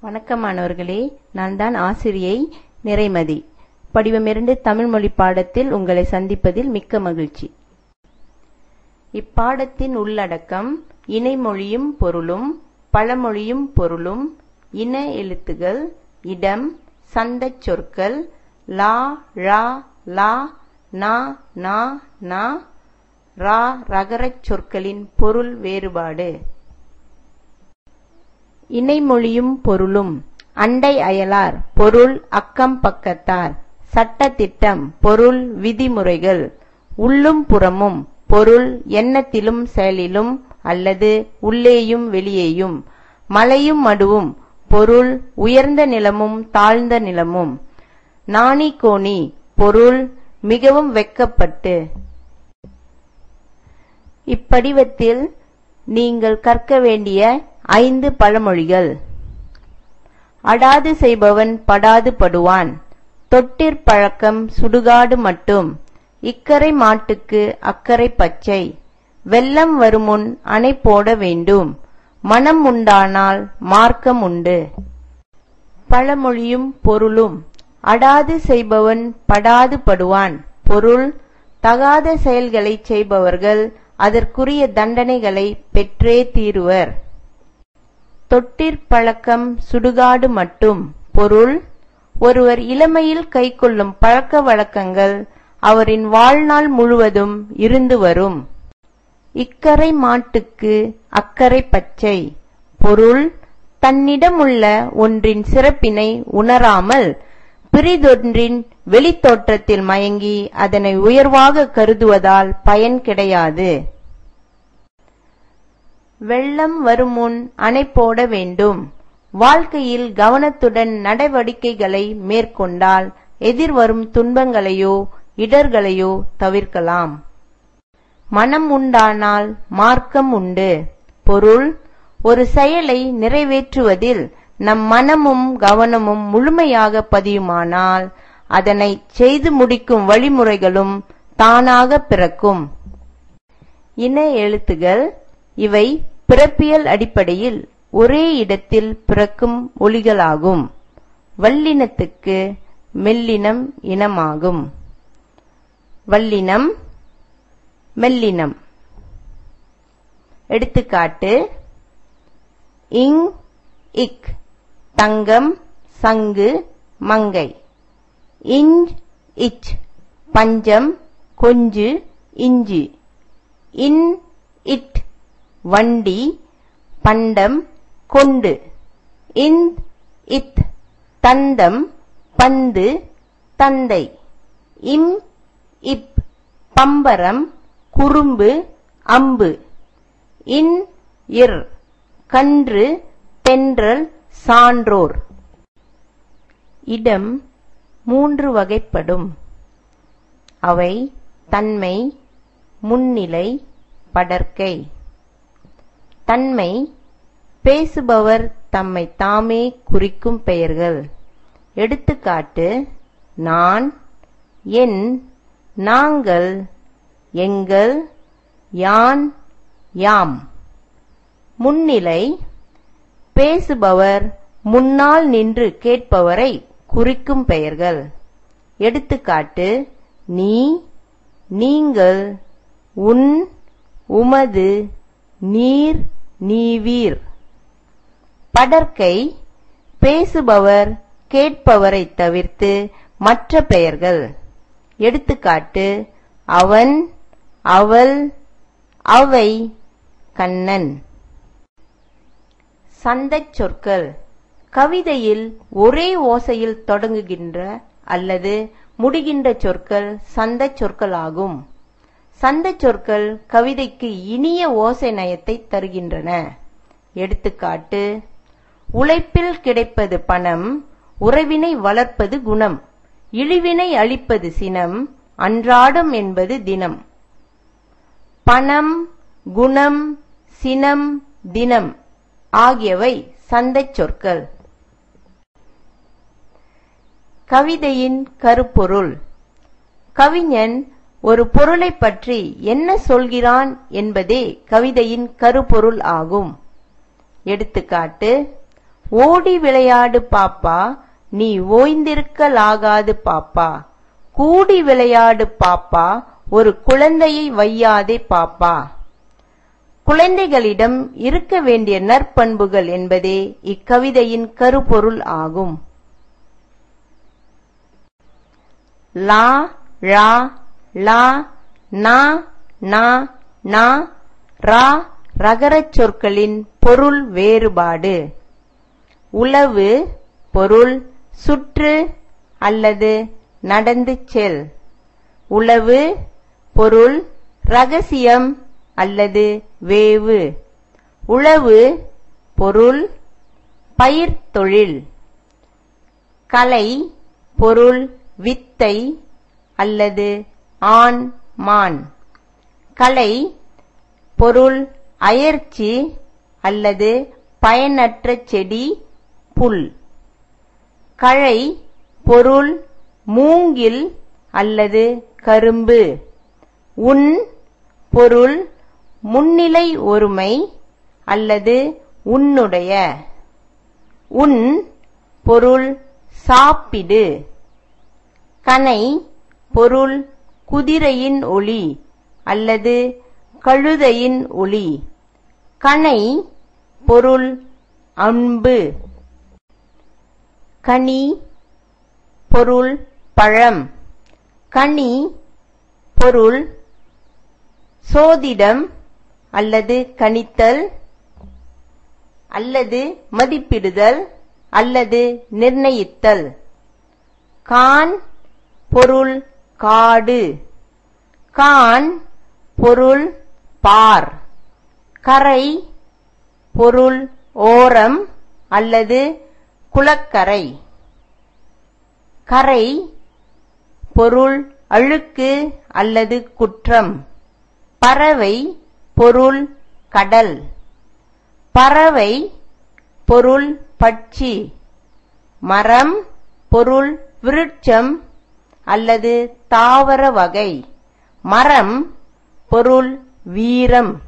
வணக்கம் மாணவர்களே, நான் தான் ஆசிரியை நிறைமதி. படிவம் 2 தமிழ் மொழி பாடத்தில் உங்களை சந்திப்பதில் மிக்க மகிழ்ச்சி. இப்பாடத்தின் உள்ளடக்கம் இணைமொழியும் பொருளும், பழமொழியும் பொருளும், இன எழுத்துகள், இடம், சந்தச் சொற்கள், லா, ழா, லா, நா, நா, நா, ரா ரகரச் சொற்களின் பொருள் வேறுபாடு. இணைமொழியும் பொருளும். அண்டை அயலார் பொருள் அக்கம் பக்கத்தார். சட்டதிட்டம் பொருள் விதிமுறைகள். உள்ளும் புறமும் பொருள் எண்ணத்திலும் செயலிலும் அல்லது உள்ளேயும் வெளியேயும். மலையும் மடுவும் பொருள் உயர்ந்த நிலமும் தாழ்ந்த நிலமும். நாணி கோணி பொருள் மிகவும் வெட்கப்பட்டு. இப்படிவத்தில் நீங்கள் கற்க வேண்டிய 5 பழமொழிகள். அடாது செய்பவன் படாது படுவான். தொட்டிற்பழக்கம் சுடுகாடு மட்டும். இக்கரை மாட்டுக்கு அக்கரை பச்சை. வெள்ளம் வருமுன் அணை போட வேண்டும். மனம் உண்டானால் மார்க்கம் உண்டு. பழமொழியும் பொருளும். அடாது செய்பவன் படாது படுவான் பொருள் தகாத செயல்களை செய்பவர்கள் அதற்குரிய தண்டனைகளை பெற்றே தீருவர். தொட்டிற்பழக்கம் சுடுகாடு மட்டும் பொருள் ஒருவர் இளமையில் கைக்கொள்ளும் பழக்க வழக்கங்கள் அவரின் வாழ்நாள் முழுவதும் இருந்து வரும். இக்கரை மாட்டுக்கு அக்கரை பச்சை பொருள் தன்னிடம் உள்ள ஒன்றின் சிறப்பினை உணராமல் பிறிதொன்றின் வெளித்தோற்றத்தில் மயங்கி அதனை உயர்வாக கருதுவதால் பயன் கிடையாது. வெள்ளம் வருமுன் அணை போட வேண்டும். வாழ்க்கையில் கவனத்துடன் நடவடிக்கைகளை மேற்கொண்டால் எதிர்வரும் துன்பங்களையோ இடர்களையோ தவிர்க்கலாம். மனம் உண்டானால் மார்க்கம் உண்டு பொருள் ஒரு செயலை நிறைவேற்றுவதில் நம் மனமும் கவனமும் முழுமையாக பதியுமானால் அதனை செய்து முடிக்கும் வழிமுறைகளும் தானாக பிறக்கும். இன எழுத்துகள். இவை பிறப்பியல் அடிப்படையில் ஒரே இடத்தில் பிறக்கும் ஒலிகளாகும். வல்லினத்துக்கு மெல்லினம் இனமாகும். வல்லினம் மெல்லினம். எடுத்துக்காட்டு: இங் இக் தங்கம் சங்கு மங்கை. இஞ்ச் இச் பஞ்சம் கொஞ்சு இஞ்சி. இன் இட் வண்டி பண்டம் கொண்டு. இந்த் இத் தந்தம் பந்து தந்தை. இம் இப் பம்பரம் குறும்பு அம்பு. இன் இர் கன்று தென்றல் சான்றோர். இடம் 3 வகைப்படும். அவை தன்மை, முன்னிலை, படர்க்கை. தன்மை பேசுபவர் தம்மை தாமே குறிக்கும் பெயர்கள். எடுத்துக்காட்டு: நான், என், நாங்கள், எங்கள், யான், யாம். முன்னிலை பேசுபவர் முன்னால் நின்று கேட்பவரை குறிக்கும் பெயர்கள். எடுத்துக்காட்டு: நீ, நீங்கள், உன், உமது, நீர், நீவீர். படர்க்கை பேசுபவர் கேட்பவரை தவிர்த்து மற்ற பெயர்கள். எடுத்துக்காட்டு: அவன், அவள், அவை, கண்ணன். சந்தச் சொற்கள். கவிதையில் ஒரே ஓசையில் தொடங்குகின்ற அல்லது முடிகின்ற சொற்கள் சந்தச் சொற்களாகும். சந்தச் சொற்கள் கவிதைக்கு இனிய ஓசை நயத்தை தருகின்றன. எடுத்துக்காட்டு: உழைப்பில் கிடைப்பது பணம், உறவினை வளர்ப்பது குணம், இழிவினை அழிப்பது சினம், அன்றாடம் என்பது தினம். பணம், குணம், சினம், தினம் ஆகியவை சந்தச் சொற்கள். கவிதையின் கருப்பொருள். கவிஞன் ஒரு பொருளை பற்றி என்ன சொல்கிறான் என்பதே கவிதையின் கருப்பொருள் ஆகும். எடுத்துக்காட்டு: ஓடி விளையாடு பாப்பா, நீ ஓய்ந்திருக்கலாகாது பாப்பா. கூடி விளையாடு பாப்பா, ஒரு குழந்தையை வையாதே பாப்பா. குழந்தைகளிடம் இருக்க வேண்டிய நற்பண்புகள் என்பதே இக்கவிதையின் கருப்பொருள் ஆகும். லா, ழா, லா, நா, நா, நா, ரா ரகரச் சொற்களின் பொருள் வேறுபாடு. உளவு பொருள் சுற்று அல்லது நடந்து செல். உளவு பொருள் ரகசியம் அல்லது வேவு. உழவு பொருள் பயிர் தொழில். கலை பொருள் வித்தை அல்லது ஆண் மான். கலை பொருள் அயற்சி அல்லது பயனற்ற செடி புல். கழை பொருள் மூங்கில் அல்லது கரும்பு. உன் பொருள் முன்னிலை ஒருமை அல்லது உன்னுடைய. உன் பொருள் சாப்பிடு. கனை பொருள் குதிரையின் ஒலி அல்லது கழுதையின் ஒலி. கணை பொருள் அம்பு. கனி பொருள் பழம். கனி பொருள் சோதிடம் அல்லது கணித்தல் அல்லது மதிப்பிடுதல் அல்லது நிர்ணயித்தல். கான் பொருள் காடு. கான் பொருள் பார். கரை பொருள் ஓரம் அல்லது குளக்கரை. கரை பொருள் அழுக்கு அல்லது குற்றம். பறவை பொருள் கடல். பறவை பொருள் பட்சி. மரம் பொருள் விருட்சம் அல்லது தாவர வகை. மரம் பொருள் வீரம்.